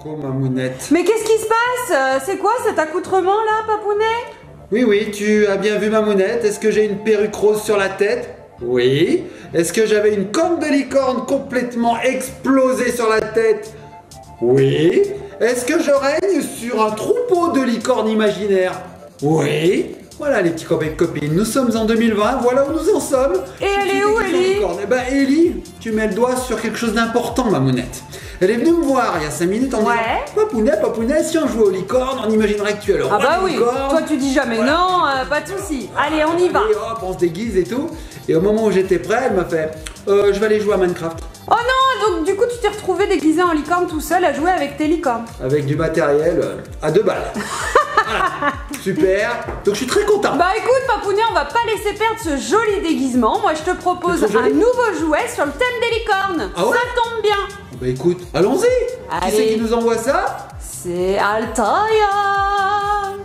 Coucou Mamounette. Mais qu'est-ce qui se passe? C'est quoi cet accoutrement là, Papounet? Oui, tu as bien vu Mamounette. Est-ce que j'ai une perruque rose sur la tête? Oui. Est-ce que j'avais une corne de licorne complètement explosée sur la tête? Oui. Est-ce que je règne sur un troupeau de licornes imaginaires? Oui. Voilà les petits copains et copines, nous sommes en 2020, voilà où nous en sommes. Et elle est où, Ellie? Eh ben Ellie, tu mets le doigt sur quelque chose d'important, Mamounette. Elle est venue me voir il y a 5 minutes en disant Papounet, si on jouait aux licornes, on imaginerait que tu es le roi Ah bah des oui, licornes. toi tu dis jamais Voilà. non, pas de soucis. Allez, on y va. Et hop, on se déguise et tout. Et au moment où j'étais prêt, elle m'a fait je vais aller jouer à Minecraft. Oh non, donc du coup tu t'es retrouvé déguisé en licorne tout seul à jouer avec tes licornes. Avec du matériel à 2 balles. Voilà. Super. Donc je suis très content. Bah écoute Papounet, on va pas laisser perdre ce joli déguisement. Moi je te propose un nouveau jouet sur le thème des licornes. Ah ouais? Ça tombe bien. Bah écoute, allons-y. Qui Allez. c'est qui nous envoie ça? C'est Altaïa.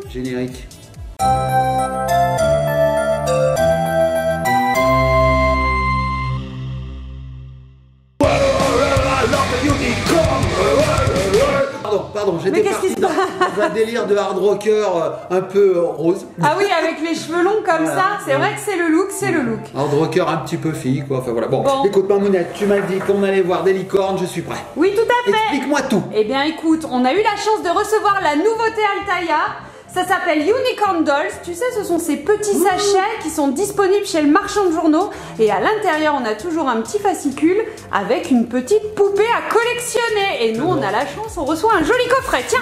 Générique. Pardon, j'étais parti dans un délire de hard rocker un peu rose. Ah oui, avec les cheveux longs comme ça, c'est vrai que c'est le look, Hard rocker un petit peu fille quoi, enfin voilà. Bon. Bon. Écoute Mamounette, tu m'as dit qu'on allait voir des licornes, je suis prêt. Oui, tout à fait. Explique-moi tout. Eh bien écoute, on a eu la chance de recevoir la nouveauté Altaïa. Ça s'appelle Unicorn Dolls. Tu sais, ce sont ces petits sachets qui sont disponibles chez le marchand de journaux. Et à l'intérieur, on a toujours un petit fascicule avec une petite poupée à collectionner. Et nous, on a la chance, on reçoit un joli coffret. Tiens,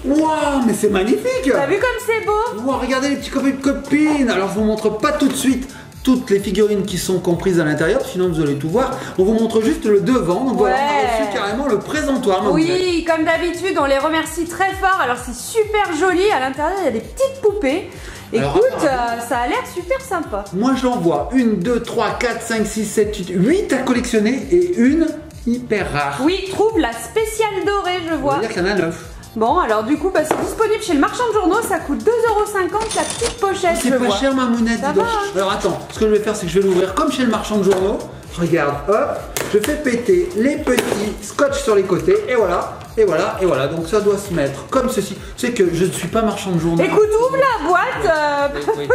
Waouh, mais c'est magnifique. t'as vu comme c'est beau? Wow, regardez les petits copains et copines. Alors je vous montre pas tout de suite toutes les figurines qui sont comprises à l'intérieur, sinon vous allez tout voir. On vous montre juste le devant. Donc voilà, on a reçu carrément le présentoir. Oui, comme d'habitude, on les remercie très fort. Alors c'est super joli. À l'intérieur, il y a des petites poupées. Écoute, ça a l'air super sympa. Moi j'en vois 1, 2, 3, 4, 5, 6, 7, 8 à collectionner et une hyper rare. Oui, trouve la spéciale dorée, je Ça vois. veut dire qu'il y en a 9. Bon, alors du coup, c'est disponible chez le marchand de journaux. Ça coûte 2,50 € la petite pochette. C'est pas cher Mamounette, Ça dis donc. va, hein. Alors attends, ce que je vais faire, c'est que je vais l'ouvrir comme chez le marchand de journaux. Regarde, hop, je fais péter les petits scotch sur les côtés et voilà, et voilà, et voilà. Donc ça doit se mettre comme ceci. Tu sais que je ne suis pas marchand de journaux. Écoute, ouvre la boîte. Oui,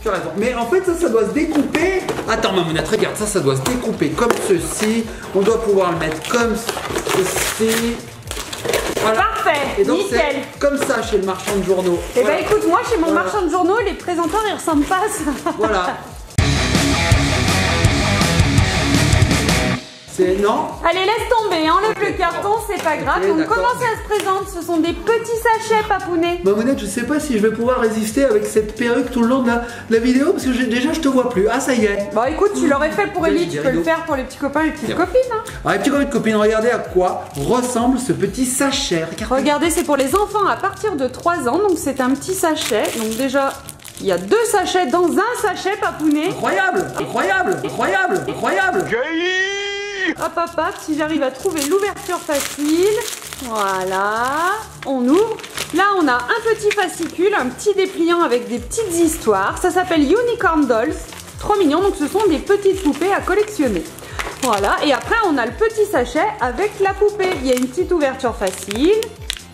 tu as raison. Mais en fait, ça doit se découper. Attends, Mamounette, regarde, ça doit se découper comme ceci. On doit pouvoir le mettre comme ceci. Voilà. Parfait, Et donc nickel. c'est comme ça chez le marchand de journaux. Eh Voilà. ben écoute, moi chez mon Voilà. marchand de journaux, les présenteurs ils ressemblent pas à ça. Voilà. C'est non. Allez, laisse tomber, enlève le carton, c'est pas grave. Ok, Donc d'accord. comment ça se présente? Ce sont des petits sachets, Papounet. Mamounette, je sais pas si je vais pouvoir résister avec cette perruque tout le long de la vidéo parce que déjà je te vois plus. Ah ça y est. Bon écoute, tu l'aurais fait pour Ellie, tu peux le rideaux. faire pour les petits copains et les petites Tiens. copines. Hein. Alors les petits copains et copines, regardez à quoi ressemble ce petit sachet. Regardez. Regardez, c'est pour les enfants à partir de 3 ans, donc c'est un petit sachet. Donc déjà, il y a 2 sachets dans un sachet, Papounet. Incroyable, incroyable, incroyable, incroyable. Hop, hop, hop, si j'arrive à trouver l'ouverture facile. Voilà, on ouvre. Là, on a un petit fascicule, un petit dépliant avec des petites histoires. Ça s'appelle Unicorn Dolls. Trop mignon, donc ce sont des petites poupées à collectionner. Voilà, et après, on a le petit sachet avec la poupée. Il y a une petite ouverture facile.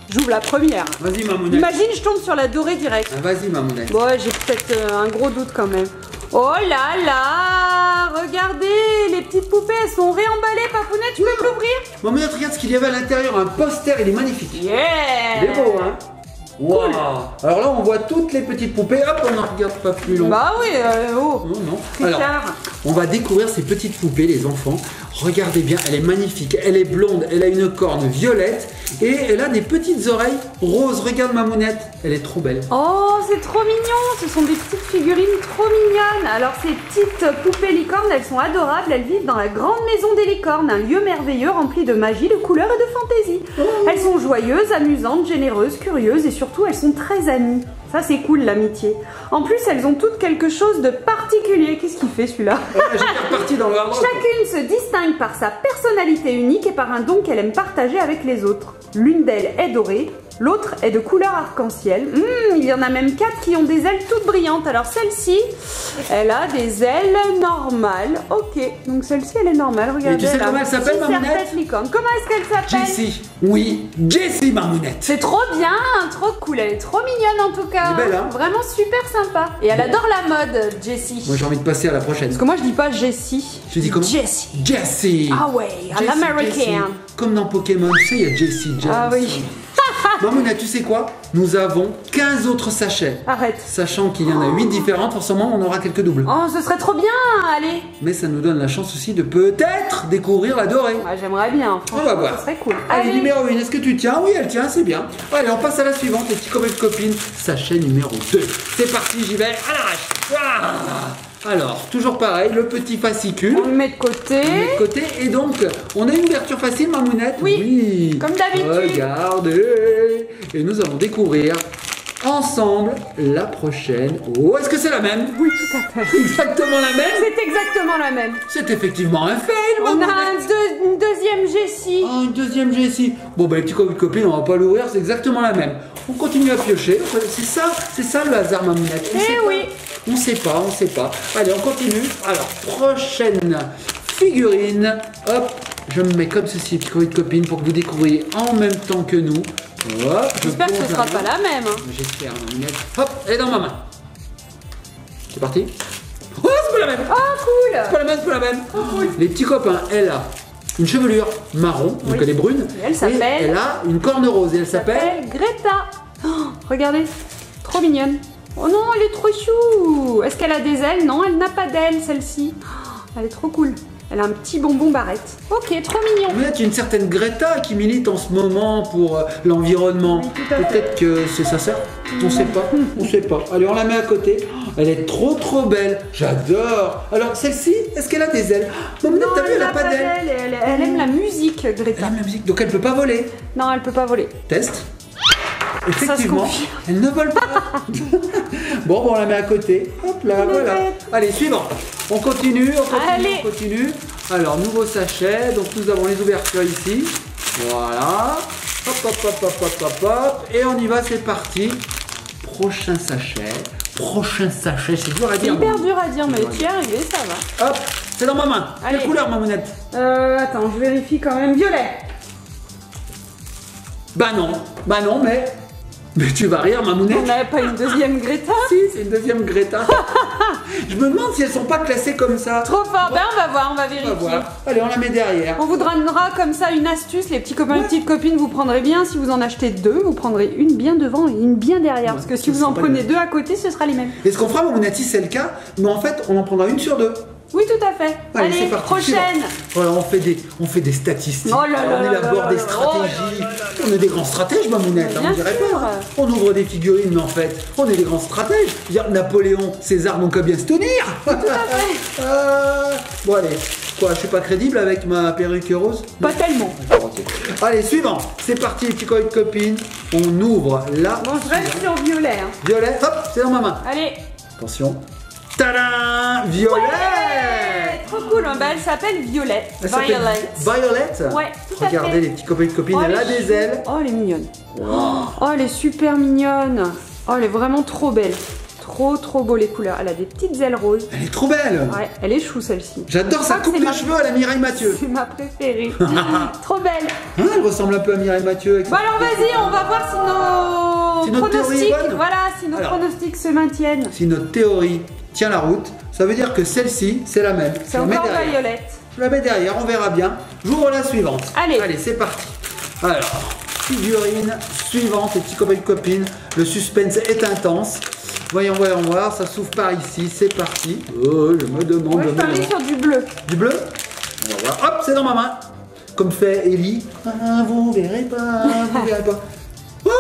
J'ouvre la première. Vas-y Mamounette. Imagine, je tombe sur la dorée direct. Ah, vas-y Mamounette. Bon, j'ai peut-être un gros doute quand même. Oh là là, regardez, les petites poupées, elles sont réemballées, Papounet, tu peux me l'ouvrir? Mamounette, regarde ce qu'il y avait à l'intérieur, un poster, il est magnifique. Yeah. Il est beau, hein. Wow. Alors là, on voit toutes les petites poupées. Hop, on n'en regarde pas plus longtemps. Bah oui, oh. Non, non. Tricard. Alors, on va découvrir ces petites poupées, les enfants. Regardez bien, elle est magnifique. Elle est blonde, elle a une corne violette et elle a des petites oreilles roses. Regarde Mamounette, elle est trop belle. Oh, c'est trop mignon. Ce sont des petites figurines trop mignonnes. Alors, ces petites poupées licornes, elles sont adorables. Elles vivent dans la grande maison des licornes, un lieu merveilleux rempli de magie, de couleurs et de fantaisie. Elles sont joyeuses, amusantes, généreuses, curieuses et surtout, elles sont très amies. Ça, c'est cool, l'amitié. En plus, elles ont toutes quelque chose de particulier. Qu'est-ce qu'il fait, celui-là? J'étais reparti dans le hard rock. Chacune se distingue par sa personnalité unique et par un don qu'elle aime partager avec les autres. L'une d'elles est dorée, L'autre est de couleur arc-en-ciel. Il y en a même 4 qui ont des ailes toutes brillantes. Alors celle-ci, elle a des ailes normales. Ok, donc celle-ci elle est normale. Regardez. Et tu sais comment elle s'appelle, Mamounette? Licorne. Comment est-ce qu'elle s'appelle? Jessie. Oui, Jessie, Mamounette. C'est trop bien, trop cool. Elle est trop mignonne en tout cas. Elle est belle, hein? Vraiment super sympa. Et elle adore la mode, Jessie. Moi j'ai envie de passer à la prochaine. Parce que moi je dis pas Jessie. Tu dis comment? Jessie. Jessie. Ah ouais, à l'américaine. Comme dans Pokémon, tu sais, il y a Jessie, James. Ah oui. Mamounette, tu sais quoi? Nous avons 15 autres sachets. Arrête. Sachant qu'il y en a 8 différentes, forcément on aura quelques doubles. Oh, ce serait trop bien, allez. Mais ça nous donne la chance aussi de peut-être découvrir la dorée. Ouais, j'aimerais bien, franchement, On va voir. ce serait cool. Allez, numéro 1, est-ce que tu tiens? Oui, elle tient, c'est bien. Allez, on passe à la suivante, les petits copains de copines. Sachet numéro 2. C'est parti, j'y vais à l'arrache. Alors, toujours pareil, le petit fascicule. On le met de côté. On le met de côté. Et donc, on a une ouverture facile, Mamounette. Oui, comme d'habitude. Regardez. Et nous allons découvrir ensemble la prochaine. Oh, est-ce que c'est la même? Oui, tout à fait. Exactement la même? C'est exactement la même. C'est effectivement un fail, On a Mamounette. une deuxième Jessie. Oh, une deuxième Jessie. Bon, bah, les petits copains de copines, on va pas l'ouvrir, c'est exactement la même. On continue à piocher. C'est ça le hasard, Mamounette. On sait pas. Oui. On sait pas. Allez, on continue. Alors, prochaine figurine. Hop, je me mets comme ceci, petits copains de copines, pour que vous découvriez en même temps que nous. Hop, J'espère que ce plonge sera la pas main. la même. Hein. J'espère, Mamounette. Hop, elle est dans ma main. C'est parti. Oh, c'est pas la même. Oh, cool. C'est pas la même, c'est pas la même. Les petits copains, elle a une chevelure marron, donc Oui. elle est brune. Et elle s'appelle- elle a une corne rose et elle s'appelle. Greta. Oh, regardez, trop mignonne. Oh non, elle est trop chou. Est-ce qu'elle a des ailes? Non, elle n'a pas d'ailes, celle-ci. Oh, elle est trop cool. Elle a un petit bonbon barrette. Ok, trop mignon. Mais il y a une certaine Greta qui milite en ce moment pour l'environnement. Oui, tout à fait. Peut-être que c'est sa sœur. On sait pas. On sait pas. Allez, on la met à côté. Oh, elle est trop belle. J'adore. Alors celle-ci, est-ce qu'elle a des ailes? Mamounette, Non, t'as vu, elle a n'a pas d'ailes. Elle aime la musique, Elle Greta. aime la musique, donc elle peut pas voler. Non, elle peut pas voler. Test. se Effectivement, confirme. elle ne vole pas. Bon, on la met à côté. Hop là, Elle est voilà. bête. Allez, suivant. On continue. Allez. On continue. Alors, nouveau sachet. Donc, nous avons les ouvertures ici. Voilà. Hop, hop, hop, hop, hop, hop, hop. Et on y va, c'est parti. Prochain sachet. C'est dur à C'est dire. hyper bon. dur à dire, mais tu y es arrivé, ça va. Hop, c'est dans ma main. Allez. Quelle couleur, Mamounette? Attends, je vérifie quand même. Violet. Bah non, mais tu vas rire, Mamounette. On n'avait pas une deuxième Greta? Si, c'est une deuxième Greta. Je me demande si elles sont pas classées comme ça. Trop fort. Ben, on va voir, on va On va vérifier. voir. Allez, on la met derrière. On vous donnera comme ça une astuce, les petits copains et petites copines, vous prendrez bien, si vous en achetez deux, vous prendrez une bien devant et une bien derrière, parce que si ce vous sera en pas prenez les deux à côté, ce sera les mêmes. Et ce qu'on fera, Mamounette, si c'est le cas, mais en fait, on en prendra une sur deux. Oui, tout à fait. Allez, c'est Allez, parti. prochaine. Voilà, on fait des statistiques. Oh là là on là élabore là des là. stratégies. On est des grands stratèges, Mamounette, Mais on bien dirait sûr. pas. On ouvre des figurines, mais en fait, on est des grands stratèges. Je veux dire, Napoléon, César n'ont qu'à bien se tenir. Tout à fait. Bon, allez. Quoi, je suis pas crédible avec ma perruque rose? Pas tellement. Ok. Allez, suivant. C'est parti, les petits copains et copines. On ouvre la Bon, je reste sur violet. Hein. violet. Hop, c'est dans ma main. Allez. Attention. Tadam! Violet! Ouais, trop cool. Bah, elle s'appelle Violet. Elle s'appelle Violet. Violet. Ouais, tout à Regardez fait. les petits copains et copines, Oh, elle a elle est des ailes. Oh, elle est mignonne. Oh, elle est super mignonne. Oh, elle est vraiment trop belle. Trop beau les couleurs. Elle a des petites ailes roses. Elle est trop belle. Ouais, elle est chou celle-ci. J'adore Je sa crois que coupe c'est de ma- cheveux à la Mireille Mathieu. C'est ma préférée. Trop belle. Hein, elle ressemble un peu à Mireille Mathieu. Avec Bon alors vas-y, on va voir si nos Si notre théorie est pronostics, bonne. voilà, si nos Alors. pronostics se maintiennent. Si notre théorie tient la route, ça veut dire que celle-ci, c'est la même. C'est Je la mets encore derrière. Violette. Je la mets derrière, on verra bien. J'ouvre la suivante. Allez. Allez, c'est parti. Alors, figurine suivante, les petits copains et copines. Le suspense est intense. Voyons voir, ça s'ouvre par ici, c'est parti. Oh, je me demande. Moi je parie sur du bleu. Du bleu? On va voir. Hop, c'est dans ma main. Comme fait Ellie. Ah, vous verrez pas. Oh,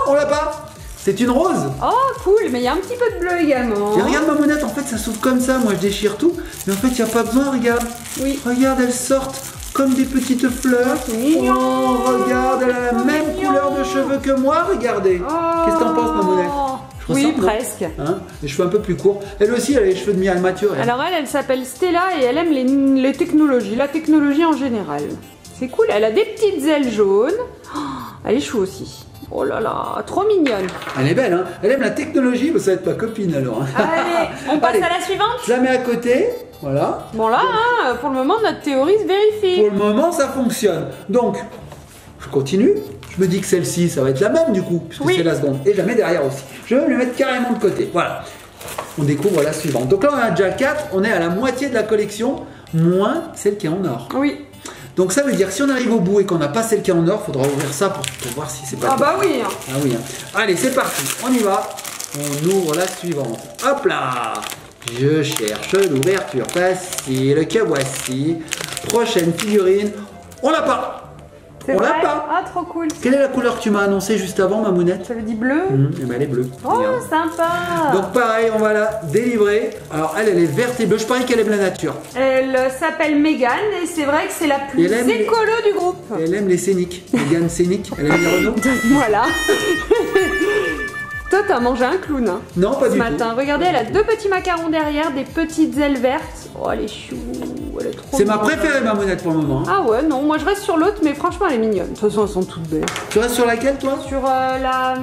on l'a pas. C'est une rose. Oh cool, mais il y a un petit peu de bleu également. Et regarde, Mamounette, en fait, ça s'ouvre comme ça. Moi, je déchire tout. Mais en fait, il n'y a pas besoin, regarde. Oui. Regarde, elles sortent comme des petites fleurs. c'est mignon. Oh, regarde, elle a la Trop même mignon. couleur de cheveux que moi. Regardez. Oh. Qu'est-ce que t'en penses, Mamounette? Je Oui, ressemble, non presque. Hein, les cheveux un peu plus courts. Elle aussi, elle a les cheveux de Mireille Mathieu. elle. Alors elle s'appelle Stella et elle aime les technologies, la technologie en général. C'est cool, elle a des petites ailes jaunes. Oh, elle est chou aussi. Oh là là, trop mignonne. Elle est belle, hein. Elle aime la technologie, mais ça va être ma copine alors. Hein. Allez, on passe à la suivante. Je la mets à côté, voilà. Bon là, hein, pour le moment, notre théorie se vérifie. Pour le moment, ça fonctionne. Donc, je continue. Je me dis que celle-ci, ça va être la même du coup, puisque c'est la seconde. Et je la mets derrière aussi. Je vais me la mettre carrément de côté. Voilà. On découvre la suivante. Donc là, on a déjà 4. On est à la moitié de la collection, moins celle qui est en or. Oui. Donc ça veut dire que si on arrive au bout et qu'on n'a pas celle qui est en or, il faudra ouvrir ça pour voir si c'est pas. Ah bah oui. Ah oui. Allez, c'est parti. On y va. On ouvre la suivante. Hop là. Je cherche l'ouverture facile. Que voici. Prochaine figurine. On l'a pas. On l'a pas. Ah, trop cool. Quelle est la couleur que tu m'as annoncée juste avant, Mamounette? Ça veut dire bleu. Eh ben, elle est bleue. Oh, Regarde. sympa. Donc pareil, on va la délivrer. Alors elle est verte et bleue. Je parie qu'elle aime la nature. Elle s'appelle Mégane et c'est vrai que c'est la plus écolo du groupe. Et elle aime les scéniques. Mégane scénique. Elle aime les Renault. Voilà. Toi, t'as mangé un clown. Hein, non, pas ce du matin. tout. Regardez, elle a 2 petits macarons derrière, des petites ailes vertes. Oh, elle est chou. Elle est trop C'est ma mignonne. préférée, Mamounette, pour le moment. Ah ouais, non, moi je reste sur l'autre, mais franchement, elle est mignonne. De toute façon, elles sont toutes belles. Tu restes sur laquelle, toi? Sur la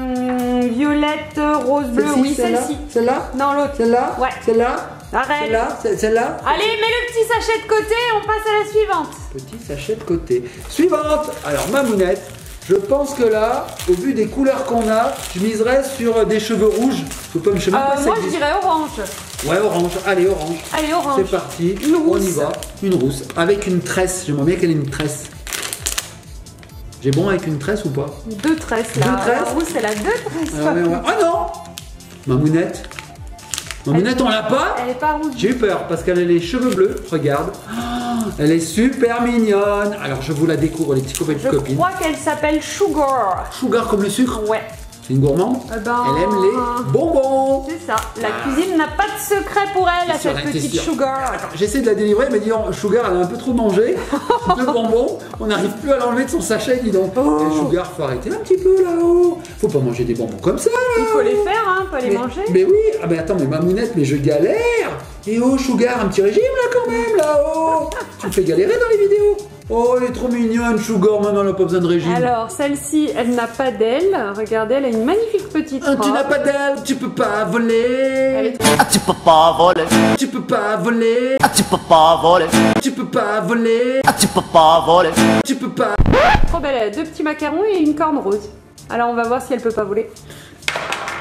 violette, rose, bleu, oui, celle-ci. Celle-là? Non, l'autre. Celle-là? Ouais. Celle-là? Arrête. Celle-là? Celle-là? Allez, mets le petit sachet de côté et on passe à la suivante. Petit sachet de côté. Suivante. Alors, Mamounette, je pense que là, au vu des couleurs qu'on a, je miserais sur des cheveux rouges. Je peux pas me chemin. Moi, je dirais orange. Ouais, orange. Allez, orange. Allez, orange. C'est parti. Une On y rousse. va. Une rousse. Avec une tresse. J'aimerais bien qu'elle ait une tresse. J'ai bon avec une tresse ou pas? 2 tresses là. 2 tresses. La rousse, elle a 2 tresses. Ah, ouais, ouais. Ah non! Mamounette. Mamounette, on l'a pas? Elle est pas rouge. J'ai eu peur parce qu'elle a les cheveux bleus. Regarde. Oh, elle est super mignonne. Alors, je vous la découvre, les petits copains Je et copines. crois qu'elle s'appelle Sugar. Sugar comme le sucre? Ouais. C'est une gourmande? Elle aime les bonbons. C'est ça. La cuisine n'a pas de secret pour elle, à sûr, cette t'es petite sûr. Sugar. J'essaie de la délivrer, mais dis donc, Sugar, elle a un peu trop mangé. De bonbons. On n'arrive plus à l'enlever de son sachet, dis donc. Eh, Sugar, faut arrêter un petit peu là-haut. Faut pas manger des bonbons comme ça, là. Il faut les faire, hein, pas les manger. Mais oui. Ah, mais attends, mais Mamounette, mais je galère. Et oh, Sugar, un petit régime là quand même, là-haut. Tu me fais galérer dans les vidéos. Oh, elle est trop mignonne, Sugar, maintenant elle n'a pas besoin de régime. Alors, celle-ci, elle n'a pas d'aile. Regardez, elle a une magnifique petite robe. Tu n'as pas d'aile, tu peux pas voler. Elle est Tu peux pas voler, Tu peux pas voler. tu peux pas voler, Tu peux pas voler. tu peux pas voler. Tu peux pas. trop belle. Elle a 2 petits macarons et une corne rose. Alors, on va voir si elle peut pas voler.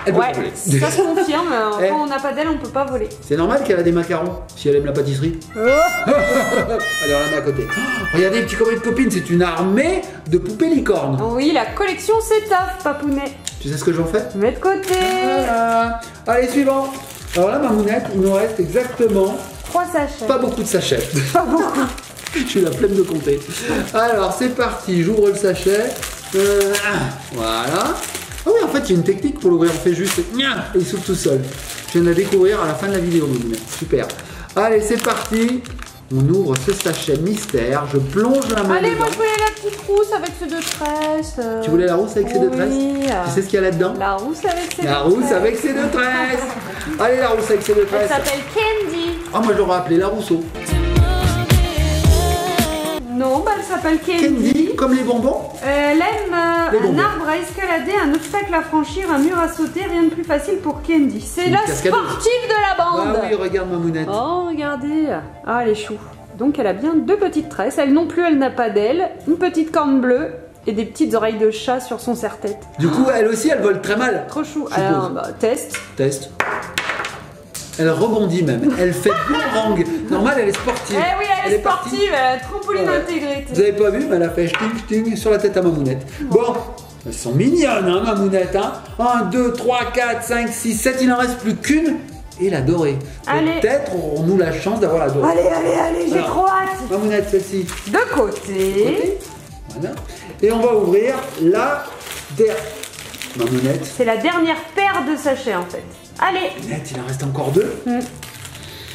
Elle peut Ouais, pas voler. ça se confirme. Eh. Quand on n'a pas d'aile, on peut pas voler. C'est normal qu'elle a des macarons, si elle aime la pâtisserie. Allez, on la met à côté. Oh, regardez, petits copains et copines, c'est une armée de poupées licornes. Oui, la collection s'étoffe, papounet. Tu sais ce que j'en fais? Mets de côté. Voilà. Allez, suivant. Alors là, Mamounette, il nous reste exactement 3 sachets. pas beaucoup de sachets. Pas beaucoup. Je suis la flemme de compter. Alors, c'est parti. J'ouvre le sachet. Voilà. Ah oui, en fait, il y a une technique pour l'ouvrir. On fait juste... Et il s'ouvre tout seul. Je viens de la découvrir à la fin de la vidéo, Mamounette. Super. Allez, c'est parti. On ouvre ce sachet mystère. Je plonge la main Allez, dedans. moi je voulais la petite rousse avec ses 2 tresses. Tu voulais la rousse avec ses 2 tresses? Oui. Tu sais ce qu'il y a là-dedans? La rousse avec ses 2 La tresses. rousse avec ses 2 tresses. Allez, la rousse avec ses 2 Elle tresses. s'appelle Candy. Ah, moi, je l'aurais appelée la Rousseau. Non, bah elle s'appelle Candy. Candy, comme les bonbons. Elle aime Les un bonbons. arbre à escalader, un obstacle à franchir, un mur à sauter, rien de plus facile pour Candy. C'est Une la cascadeuse. sportive de la bande. Ah oui, regarde Mamounette. Oh, regardez. Ah, elle est chou. Donc elle a bien 2 petites tresses. Elle non plus, elle n'a pas d'aile. Une petite corne bleue et des petites oreilles de chat sur son serre-tête. Du coup, elle aussi, elle vole très mal. Trop chou. Je Alors, suppose. bah, test. Test. Elle rebondit même. Elle fait boomerang. Normal, elle est sportive. Eh oui, elle est partie. sportive, elle a trampoline Ouais. intégrée. Vous avez pas vu, mais elle a fait ch'ting sur la tête à Mamounette. Bon, elles sont mignonnes, hein, Mamounette. Hein. 1, 2, 3, 4, 5, 6, 7. Il n'en reste plus qu'une. Et la dorée. Allez. Peut-être aurons-nous la chance d'avoir la dorée. Allez, j'ai Alors. trop hâte. Mamounette, celle-ci. De côté. Voilà. Et on va ouvrir la dernière. Mamounette. C'est la dernière paire de sachets en fait. Allez. Mamounette, il en reste encore 2.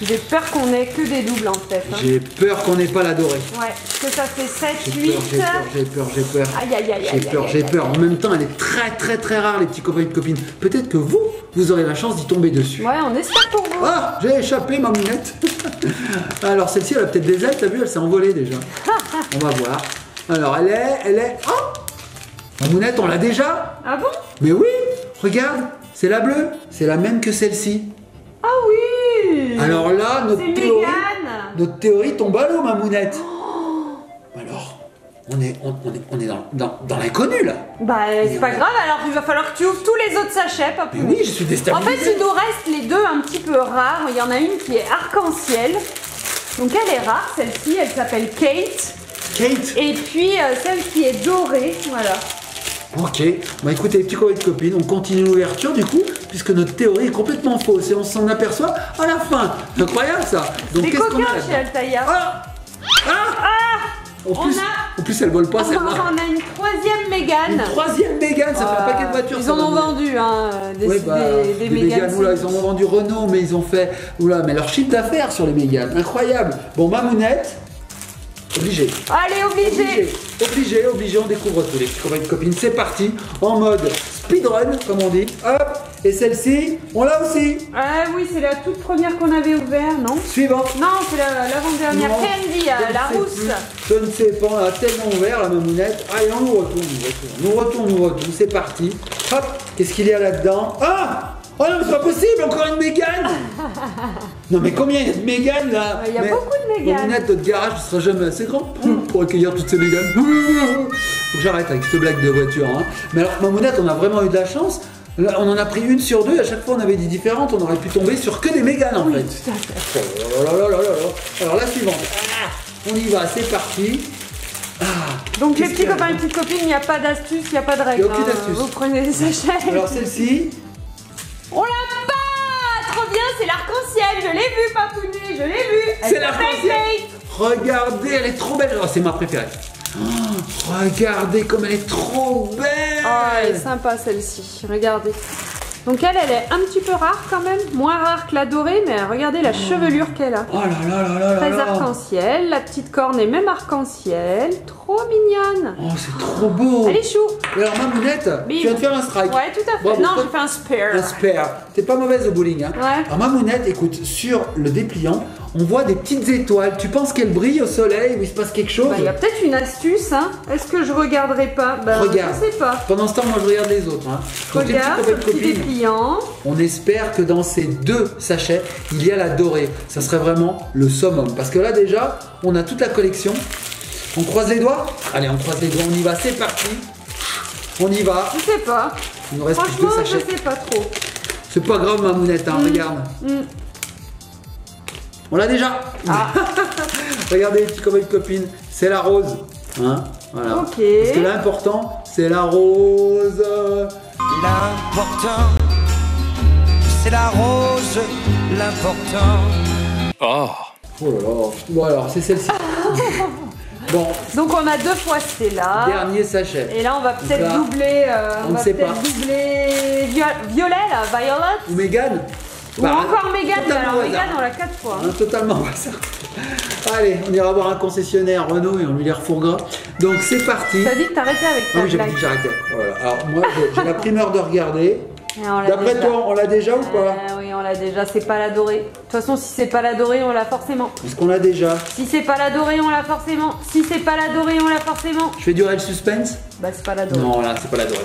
J'ai peur qu'on ait que des doubles en fait. Hein. J'ai peur qu'on n'ait pas la dorée. Ouais, parce que ça fait 7, J'ai 8. peur, j'ai peur, j'ai peur. Aïe, aïe, aïe, J'ai aïe, peur, aïe, j'ai aïe, peur. En même temps, elle est très rare, les petits copains et copines. Peut-être que vous aurez la chance d'y tomber dessus. Ouais, on espère pour vous. Ah, j'ai échappé ma mounette. Alors celle-ci, elle a peut-être des ailes, t'as vu, elle s'est envolée déjà. On va voir. Alors elle est... Oh, Mamounette, on l'a déjà? Ah bon? Mais oui, regarde, c'est la bleue, c'est la même que celle-ci. Ah oui! Alors là, C'est Mégane! notre théorie tombe à l'eau, Mamounette. Alors, on est dans l'inconnu là. Bah c'est pas grave, alors il va falloir que tu ouvres tous les autres sachets, pas plus. Mais oui, je suis En déstabilisé. fait, il nous reste les deux un petit peu rares. Il y en a une qui est arc-en-ciel. Donc elle est rare, celle-ci, elle s'appelle Kate. Kate. Et puis celle qui est dorée, voilà. Ok, bah écoutez les petits copains de copines, on continue l'ouverture du coup, puisque notre théorie est complètement fausse et on s'en aperçoit à la fin. C'est incroyable ça. Donc Des qu'est-ce qu'on coquins a chez là-dedans? Altaïa. Ah En plus, elle vole pas celle-là. On a une troisième Mégane. Une troisième Mégane, ça fait un paquet de voitures. Ils ça, en ont Mamounette. vendu hein, des Des Mégane. Mégane, oula, ils en ont vendu Renault, mais ils ont fait, oula, mais leur chiffre d'affaires sur les Mégane, incroyable. Bon, Mamounette, obligé. Allez, Obligé, on découvre tous les petits copains de copines. C'est parti, en mode speedrun, comme on dit. Hop, et celle-ci, on l'a aussi. Ah oui, c'est la toute première qu'on avait ouverte, non? Suivante. Non, c'est l'avant-dernière. Non, Candy, je ne la sais rousse. plus. Je ne sais pas, on a tellement ouvert la Mamounette. Allez, on nous retourne. C'est parti. Hop, qu'est-ce qu'il y a là-dedans? Ah! Oh non, mais c'est pas possible, encore une Mégane. Non mais combien il y a de Mégane là? Il y a beaucoup de Mégane. Mamounette, notre garage ne sera jamais assez grand pour accueillir toutes ces Méganes. Faut que j'arrête avec cette blague de voiture. Hein. Mais alors Mamounette, on a vraiment eu de la chance. Là, on en a pris une sur deux, à chaque fois on avait dit différentes, on aurait pu tomber sur que des Méganes en fait. Tout à fait. Oh là là là là là. Alors la suivante. Ah, on y va, c'est parti. Ah, Donc les qu'est-ce petits qu'il y a copains et là? petites copines, il n'y a pas d'astuce, il n'y a pas de règle. Il y a aucune astuce. Vous prenez des sachets. Alors celle-ci. On l'a pas! Trop bien, c'est l'arc-en-ciel. Je l'ai vu, Papounet, je l'ai vu. Elle C'est s'appelle l'arc-en-ciel. Kate. Regardez, elle est trop belle. Oh, c'est ma préférée. Oh, regardez comme elle est trop belle. Oh, elle est sympa celle-ci. Regardez. Donc elle est un petit peu rare quand même, moins rare que la dorée, mais regardez la chevelure qu'elle a. Oh là là là là là Très là. arc-en-ciel, la petite corne est même arc-en-ciel, trop mignonne. Oh, c'est trop beau. Elle est chou. Et alors Mamounette, Bim. tu viens de faire un strike. Ouais, tout à fait. Bravo. Non, j'ai fait un spare. Un spare. T'es pas mauvaise au bowling. Hein. Ouais. Alors Mamounette, écoute, sur le dépliant, on voit des petites étoiles. Tu penses qu'elles brillent au soleil ou il se passe quelque chose? Bah, il y a peut-être une astuce, hein. Est-ce que je regarderai pas? Bah, Regarde. je sais pas. Pendant ce temps, moi je regarde les autres. Hein. Donc, les petits Regarde copains ce de petit copines, dépliant. on espère que dans ces deux sachets, il y a la dorée. Ça serait vraiment le summum. Parce que là déjà, on a toute la collection. On croise les doigts? Allez, on croise les doigts, on y va, c'est parti. On y va. Je sais pas. Il nous reste plus que deux Franchement, je sachets. sais pas trop. C'est pas grave, Mamounette, hein, regarde. On l'a déjà. Ah. Regardez les petits copains de copines, c'est la rose. Hein, voilà. Ok. Parce que l'important, c'est la rose. L'important, c'est la rose, l'important. Oh là là. Bon alors, c'est celle-ci. Bon, Donc on a deux fois celle-là. dernier sachet. Et là on va peut-être Là, doubler. on ne sait pas. Doubler Violet là, Violet. Ou Mégane. Ou encore Mégane. totalement Alors au hasard. Mégane on l'a 4 fois. Hein, totalement au hasard. Allez, on ira voir un concessionnaire Renault et on lui les refourguera. Donc c'est parti. T'as dit que t'arrêtais avec Ah ta oui, j'ai blague. dit que j'arrêtais. Voilà. Alors moi, j'ai la primeur de regarder. Et on l'a D'après déjà. toi, on l'a déjà ou pas? Oui, on l'a déjà, c'est pas la dorée. De toute façon, si c'est pas la dorée, on l'a forcément. Est-ce qu'on l'a déjà? Si c'est pas la dorée, on l'a forcément. Si c'est pas la dorée, on l'a forcément. Je fais durer le suspense? Bah, c'est pas la dorée. Non, là, c'est pas la dorée.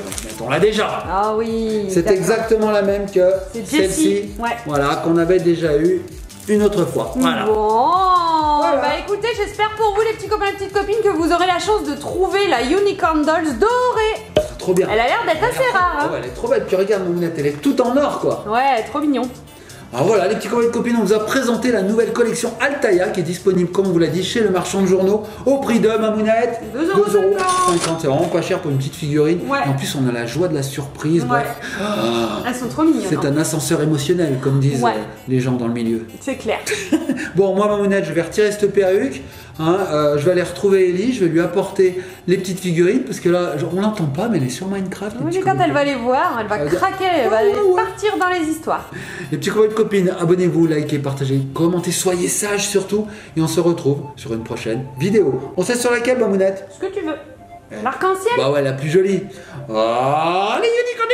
On l'a déjà. Ah oui. C'est d'accord. exactement la même que C'est celle-ci. Jessie, ouais. Voilà, qu'on avait déjà eu une autre fois. Voilà. Bon, Voilà. bah écoutez, j'espère pour vous les petits copains et les petites copines que vous aurez la chance de trouver la Unicorn Dolls dorée. C'est trop bien. Elle a l'air d'être assez rare, Ah hein. ouais, elle est trop belle. Puis regarde, Mamounette, elle est toute en or, quoi. Ouais, trop mignon. Alors voilà, les petits copains et copines, on vous a présenté la nouvelle collection Altaïa qui est disponible, comme on vous l'a dit, chez le marchand de journaux au prix de Mamounette. 2,50 €. C'est vraiment pas cher pour une petite figurine. Ouais. Et en plus, on a la joie de la surprise. Ouais. Bref. Elles sont trop mignonnes. C'est hein. un ascenseur émotionnel, comme disent Ouais. les gens dans le milieu. C'est clair. Bon, moi, Mamounette, je vais retirer cette perruque. Hein, je vais aller retrouver Ellie, je vais lui apporter les petites figurines parce que là, on l'entend pas, mais elle est sur Minecraft. les Oui, petits mais quand copains. elle va les voir, elle va Elle va dire, craquer, elle va partir dans les histoires. Les petits copains et copines, abonnez-vous, likez, partagez, commentez, soyez sages surtout. Et on se retrouve sur une prochaine vidéo. On sait sur laquelle, Mamounette? Ce que tu veux. L'arc-en-ciel. Bah ouais, la plus jolie. Oh, les unicornes.